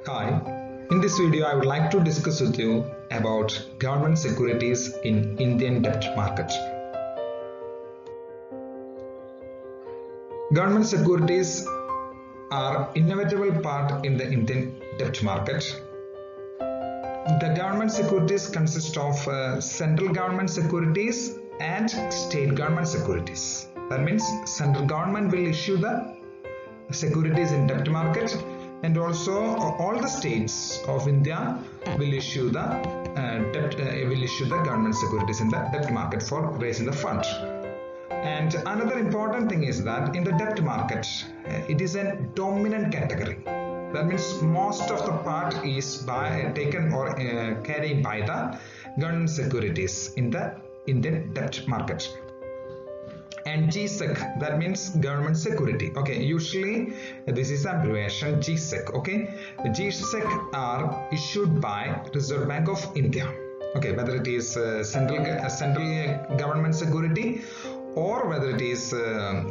Hi, in this video I would like to discuss with you about government securities in Indian debt market. Government securities are inevitable part in the Indian debt market. The government securities consist of central government securities and state government securities. That means central government will issue the securities in debt market, and also all the states of India will issue the government securities in the debt market for raising the fund. And another important thing is that in the debt market, it is a dominant category. That means most of the part is taken or carried by the government securities in the Indian debt market. And GSEC, that means government security. Okay, usually this is abbreviation GSEC. Okay, GSEC are issued by Reserve Bank of India. Okay, whether it is central government security or whether it is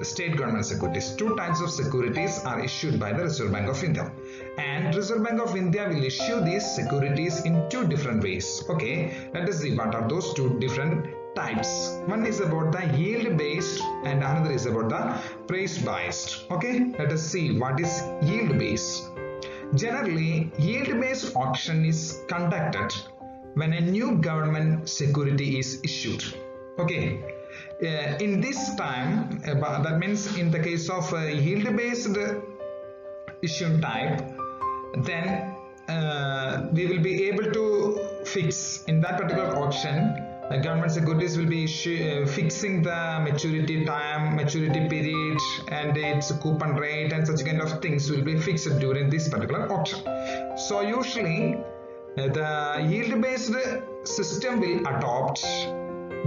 state government securities. Two types of securities are issued by the Reserve Bank of India, and Reserve Bank of India will issue these securities in two different ways. Okay, let us see what are those two different types. One is about the yield based and another is about the price based. Okay, let us see what is yield based. Generally, yield based auction is conducted when a new government security is issued. Okay, in this time, that means in the case of yield based issue type, then we will be able to fix in that particular auction. Government securities will be fixing the maturity time, maturity period, and its coupon rate, and such kind of things will be fixed during this particular auction. So usually the yield based system will adopt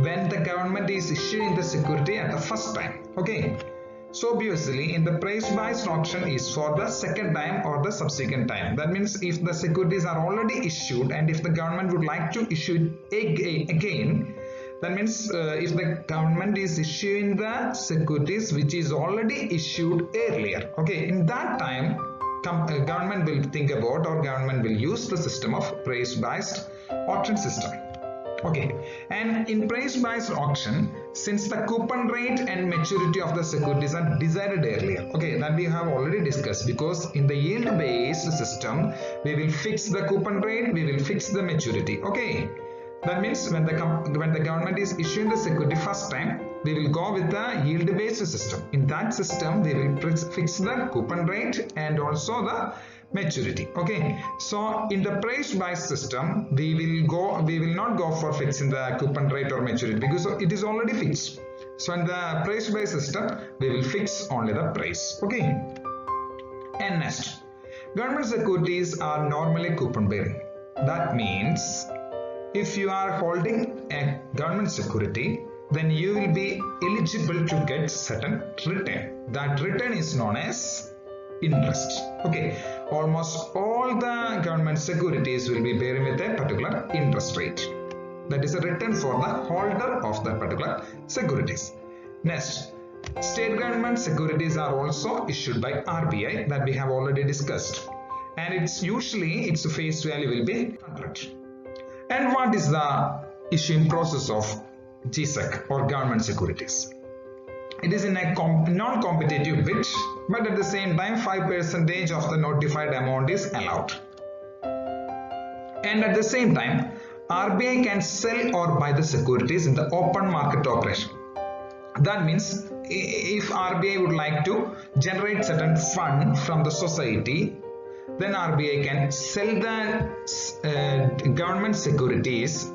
when the government is issuing the security at the first time. Okay, so obviously in the price based auction is for the second time or the subsequent time. That means if the securities are already issued and if the government would like to issue it again, that means if the government is issuing the securities which is already issued earlier, okay, in that time government will think about, or government will use the system of price based auction system. Okay, and in price based auction, since the coupon rate and maturity of the securities are decided earlier, okay, that we have already discussed, because in the yield based system we will fix the coupon rate, we will fix the maturity. Okay, that means when the government is issuing the security first time, we will go with the yield based system. In that system we will fix the coupon rate and also the maturity. Okay, so in the price based system we will not go for fixing the coupon rate or maturity because it is already fixed. So in the price based system we will fix only the price. Okay, and next, government securities are normally coupon bearing. That means if you are holding a government security, then you will be eligible to get certain return. That return is known as interest. Okay, almost all the government securities will be bearing with a particular interest rate. That is a return for the holder of that particular securities. Next, state government securities are also issued by RBI, that we have already discussed, and it's usually its face value will be 100. And what is the issuing process of GSEC or government securities? It is in a non-competitive bid, but at the same time 5% of the notified amount is allowed. And at the same time, RBI can sell or buy the securities in the open market operation. That means if RBI would like to generate certain fund from the society, then RBI can sell the government securities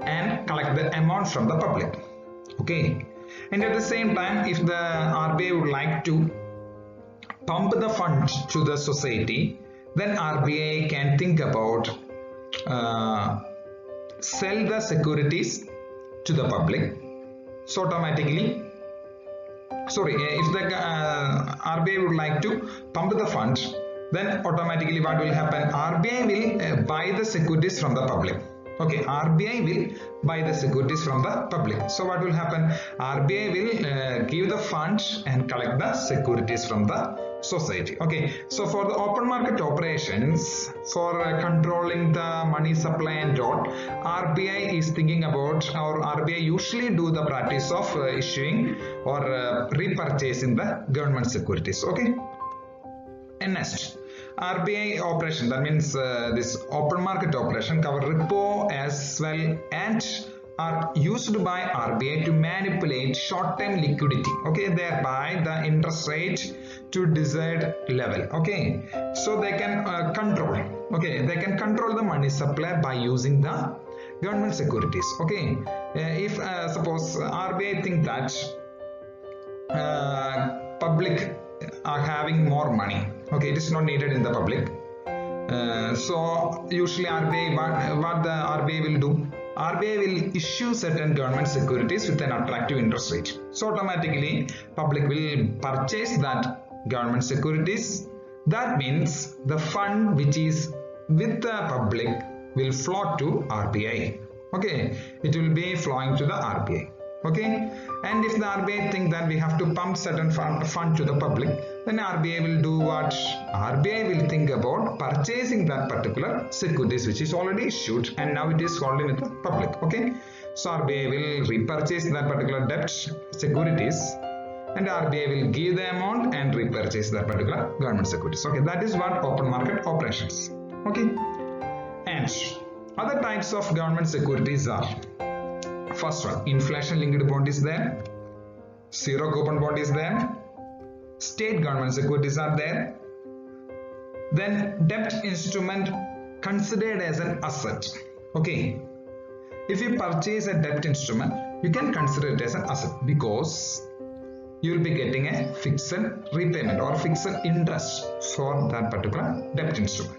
and collect the amount from the public. Okay, and at the same time, if the RBI would like to pump the fund to the society, then RBI can think about sell the securities to the public. So automatically, if the RBI would like to pump the fund, then automatically what will happen? RBI will buy the securities from the public. Okay, RBI will buy the securities from the public. So what will happen? RBI will give the funds and collect the securities from the society. Okay, so for the open market operations, for controlling the money supply and all, RBI is thinking about, or RBI usually do the practice of issuing or repurchasing the government securities. Okay, and next, RBI operation, that means this open market operation cover repo as well and are used by RBI to manipulate short-term liquidity, okay, thereby the interest rate to desired level. Okay, so they can control, okay, they can control the money supply by using the government securities. Okay, if suppose RBI think that public are having more money, okay, it is not needed in the public, so usually RBI, what the RBI will do, RBI will issue certain government securities with an attractive interest rate. So automatically public will purchase that government securities. That means the fund which is with the public will flow to RBI. Okay, it will be flowing to the RBI. Okay, and if the RBI think that we have to pump certain fund to the public, then RBI will do what? RBI will think about purchasing that particular securities which is already issued and now it is holding with the public. Okay, so RBI will repurchase that particular debt securities and RBI will give the amount and repurchase that particular government securities. Okay, that is what open market operations. Okay, and other types of government securities are: first one, inflation linked bond is there, zero coupon bond is there, state government securities are there, then debt instrument considered as an asset. Okay, if you purchase a debt instrument, you can consider it as an asset because you will be getting a fixed repayment or fixed interest for that particular debt instrument.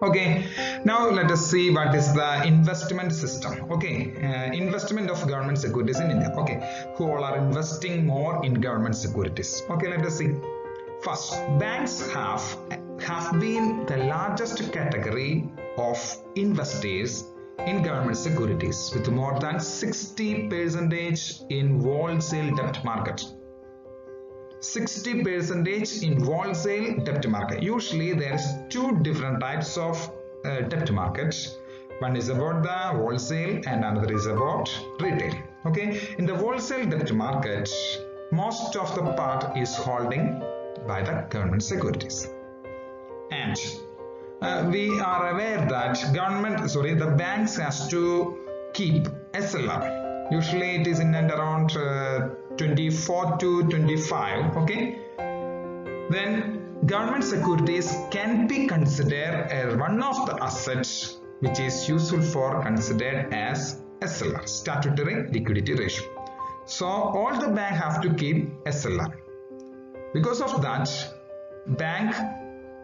Okay, now let us see what is the investment system. Okay, investment of government securities in India. Okay, who all are investing more in government securities? Okay, let us see. First, banks have been the largest category of investors in government securities with more than 60% in wholesale debt market. 60% in wholesale debt market. Usually there is two different types of debt markets. One is about the wholesale and another is about retail. Okay, in the wholesale debt market, most of the part is holding by the government securities. And we are aware that the banks has to keep SLR. Usually it is in and around 24 to 25. Okay, then government securities can be considered as one of the assets which is useful for considered as SLR, statutory liquidity ratio. So all the bank have to keep SLR. Because of that,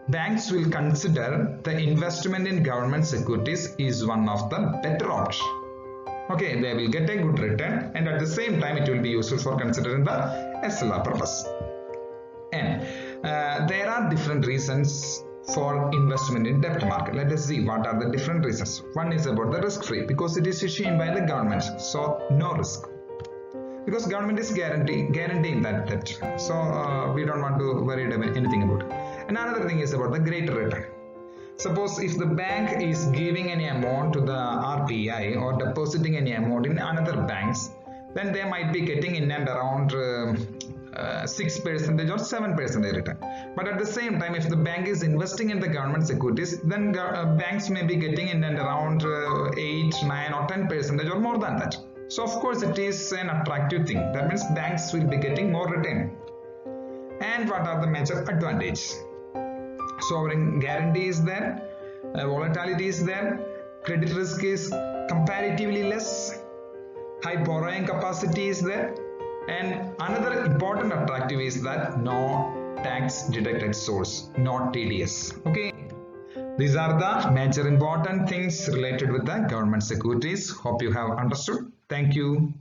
banks will consider the investment in government securities is one of the better option. Okay, they will get a good return and at the same time it will be useful for considering the SLR purpose. And there are different reasons for investment in debt market. Let us see what are the different reasons. One is about the risk free because it is issued by the government, so no risk. Because government is guaranteeing that debt, so we don't want to worry about anything about it. And another thing is about the greater return. Suppose if the bank is giving any amount to the RBI or depositing any amount in another banks, then they might be getting in and around 6% or 7% return. But at the same time, if the bank is investing in the government securities, then banks may be getting in and around 8, 9 or 10% or more than that. So of course it is an attractive thing. That means banks will be getting more return. And what are the major advantages? Sovereign guarantee is there, volatility is there, credit risk is comparatively less, high borrowing capacity is there, and another important attractive is that no tax deducted source, not TDS. Okay, these are the major important things related with the government securities. Hope you have understood. Thank you.